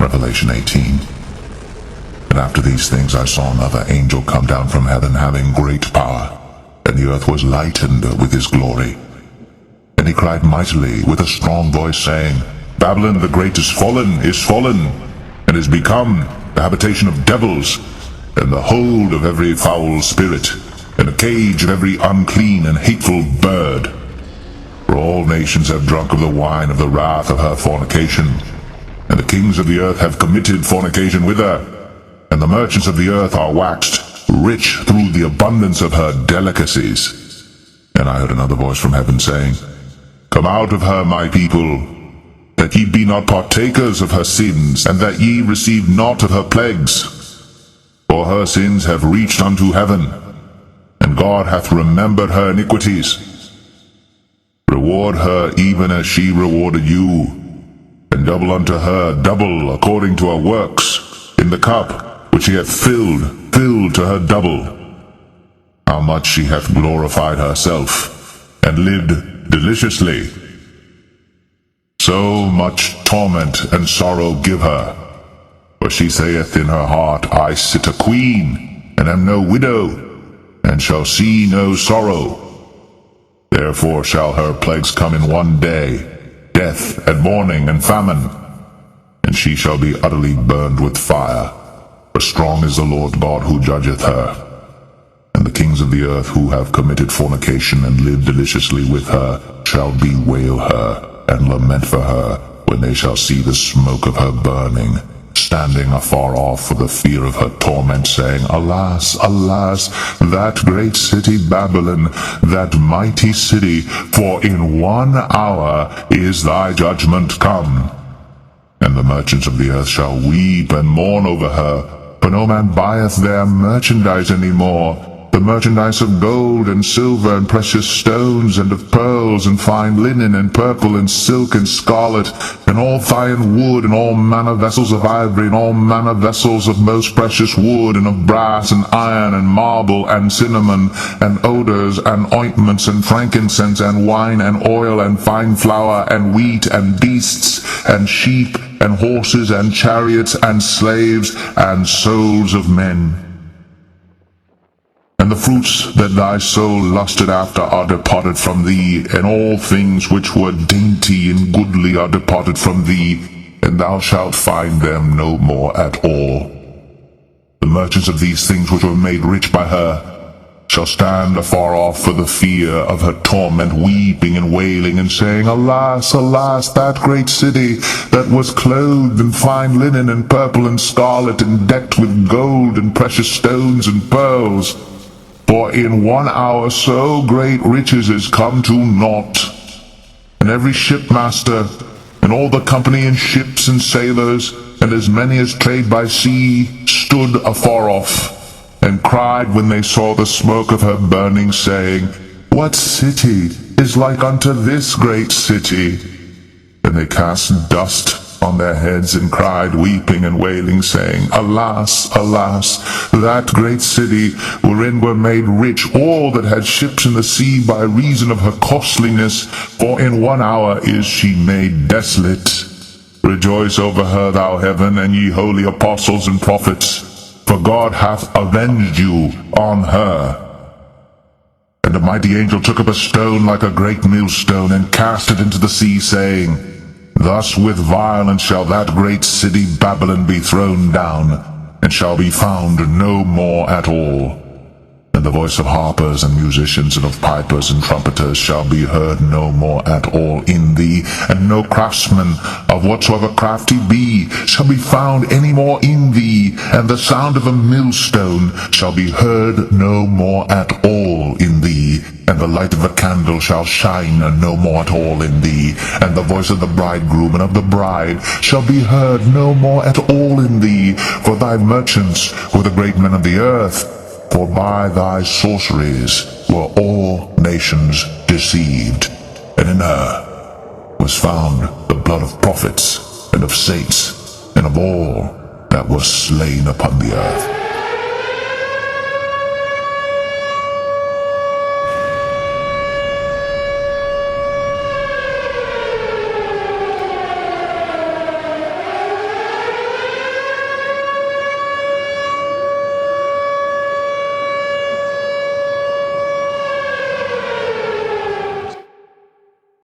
Revelation 18. And after these things I saw another angel come down from heaven, having great power, and the earth was lightened with his glory. And he cried mightily with a strong voice, saying, Babylon the great is fallen, and is become the habitation of devils, and the hold of every foul spirit, and a cage of every unclean and hateful bird. For all nations have drunk of the wine of the wrath of her fornication, and the kings of the earth have committed fornication with her, and the merchants of the earth are waxed rich through the abundance of her delicacies. And I heard another voice from heaven saying, Come out of her, my people, that ye be not partakers of her sins, and that ye receive not of her plagues. For her sins have reached unto heaven, and God hath remembered her iniquities. Reward her even as she rewarded you, and double unto her double according to her works, in the cup which she hath filled to her double. How much she hath glorified herself, and lived deliciously. So much torment and sorrow give her. For she saith in her heart, I sit a queen, and am no widow, and shall see no sorrow. Therefore shall her plagues come in one day, death, and mourning, and famine. And she shall be utterly burned with fire. For strong is the Lord God who judgeth her. And the kings of the earth who have committed fornication and lived deliciously with her shall bewail her, and lament for her, when they shall see the smoke of her burning, standing afar off for the fear of her torment, saying, Alas, alas, that great city Babylon, that mighty city, for in 1 hour is thy judgment come. And the merchants of the earth shall weep and mourn over her, for no man buyeth their merchandise any more, the merchandise of gold and silver and precious stones, and of pearls and fine linen and purple and silk and scarlet, and all fine wood, and all manner vessels of ivory, and all manner vessels of most precious wood, and of brass and iron and marble and cinnamon, and odors and ointments and frankincense and wine and oil and fine flour and wheat and beasts and sheep and horses and chariots and slaves and souls of men. And the fruits that thy soul lusted after are departed from thee, and all things which were dainty and goodly are departed from thee, and thou shalt find them no more at all. The merchants of these things which were made rich by her shall stand afar off for the fear of her torment, weeping and wailing, and saying, Alas, alas, that great city, that was clothed in fine linen and purple and scarlet, and decked with gold and precious stones and pearls. For in 1 hour so great riches is come to naught. And every shipmaster, and all the company in ships and sailors, and as many as trade by sea, stood afar off, and cried when they saw the smoke of her burning, saying, What city is like unto this great city? And they cast dust on their heads, and cried, weeping and wailing, saying, Alas, alas, that great city, wherein were made rich all that had ships in the sea by reason of her costliness, for in 1 hour is she made desolate. Rejoice over her, thou heaven, and ye holy apostles and prophets, for God hath avenged you on her. And a mighty angel took up a stone like a great millstone, and cast it into the sea, saying, Thus with violence shall that great city Babylon be thrown down, and shall be found no more at all. And the voice of harpers and musicians, and of pipers and trumpeters shall be heard no more at all in thee, and no craftsman of whatsoever craft he be shall be found any more in thee, and the sound of a millstone shall be heard no more at all in thee, and the light of a candle shall shine no more at all in thee, and the voice of the bridegroom and of the bride shall be heard no more at all in thee, for thy merchants were the great men of the earth. For by thy sorceries were all nations deceived, and in her was found the blood of prophets, and of saints, and of all that were slain upon the earth.